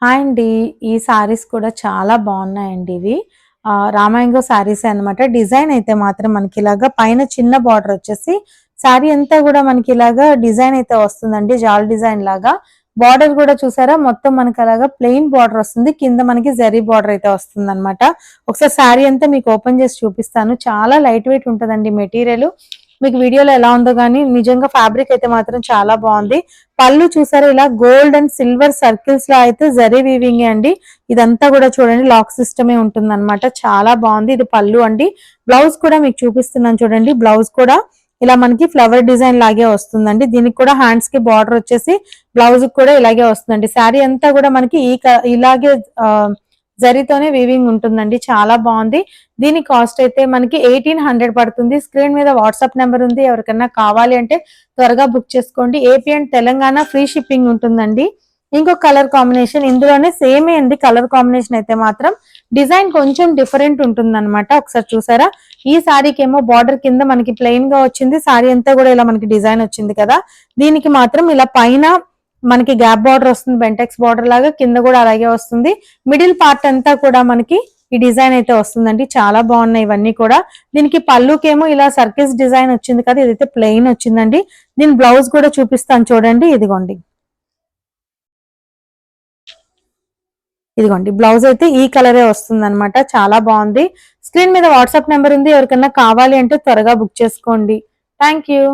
Hi అండి. ఈ సారీస్ కూడా చాలా బాగున్నాయండి ఇవి. రామాయంగో సారీసే అనమాట. డిజైన్ అయితే మాత్రం మనకి ఇలాగా పైన చిన్న బార్డర్ వచ్చేసి సారీ అంతా కూడా మనకి ఇలాగా డిజైన్ అయితే వస్తుందండి. జాల్ డిజైన్ లాగా. బార్డర్ కూడా చూసారా మొత్తం మనకి అలాగా ప్లెయిన్ బార్డర్ వస్తుంది. కింద మనకి జరీ బార్డర్ అయితే వస్తుందన్నమాట. ఒకసారి సారీ అంతా మీకు ఓపెన్ చేసి చూపిస్తాను. చాలా లైట్ వెయిట్ ఉంటదండి మెటీరియల్. మీకు వీడియోలో ఎలా ఉందో గానీ నిజంగా ఫ్యాబ్రిక్ అయితే మాత్రం చాలా బాగుంది. పళ్ళు చూసారా ఇలా గోల్డ్ అండ్ సిల్వర్ సర్కిల్స్ లో అయితే జరీ వీవింగ్ అండి. ఇదంతా కూడా చూడండి లాక్ సిస్టమే ఉంటుంది అనమాట. చాలా బాగుంది. ఇది పళ్ళు అండి. బ్లౌజ్ కూడా మీకు చూపిస్తున్నాను చూడండి. బ్లౌజ్ కూడా ఇలా మనకి ఫ్లవర్ డిజైన్ లాగే వస్తుందండి. దీనికి కూడా హ్యాండ్స్ కి బార్డర్ వచ్చేసి బ్లౌజ్ కూడా ఇలాగే వస్తుందండి. శారీ అంతా కూడా మనకి ఇలాగే జరీతోనే వీవింగ్ ఉంటుందండి. చాలా బాగుంది. దీని కాస్ట్ అయితే మనకి 1800 పడుతుంది. స్క్రీన్ మీద వాట్సాప్ నెంబర్ ఉంది. ఎవరికన్నా కావాలి అంటే త్వరగా బుక్ చేసుకోండి. AP and Telangana free shipping ఉంటుందండి. ఇంకో కలర్ కాంబినేషన్ ఇందులోనే సేమే అండి. కలర్ కాంబినేషన్ అయితే మాత్రం డిజైన్ కొంచెం డిఫరెంట్ ఉంటుందన్నమాట. ఒకసారి చూసారా, ఈ సారీకి ఏమో బార్డర్ కింద మనకి ప్లెయిన్ గా వచ్చింది. సారీ అంతా కూడా ఇలా మనకి డిజైన్ వచ్చింది కదా. దీనికి మాత్రం ఇలా పైన మనకి గ్యాప్ బార్డర్ వస్తుంది. బెంటెక్స్ బార్డర్ లాగా కింద కూడా అలాగే వస్తుంది. మిడిల్ పార్ట్ అంతా కూడా మనకి ఈ డిజైన్ అయితే వస్తుందండి. చాలా బాగున్నాయి ఇవన్నీ కూడా. దీనికి పళ్ళుకేమో ఇలా సర్కిల్స్ డిజైన్ వచ్చింది కదా, ఇదైతే ప్లెయిన్ వచ్చిందండి. దీని బ్లౌజ్ కూడా చూపిస్తాను చూడండి. ఇదిగోండి బ్లౌజ్ అయితే ఈ కలరే వస్తుంది అనమాట. చాలా బాగుంది. స్క్రీన్ మీద వాట్సాప్ నెంబర్ ఉంది. ఎవరికన్నా కావాలి అంటే త్వరగా బుక్ చేసుకోండి. Thank you.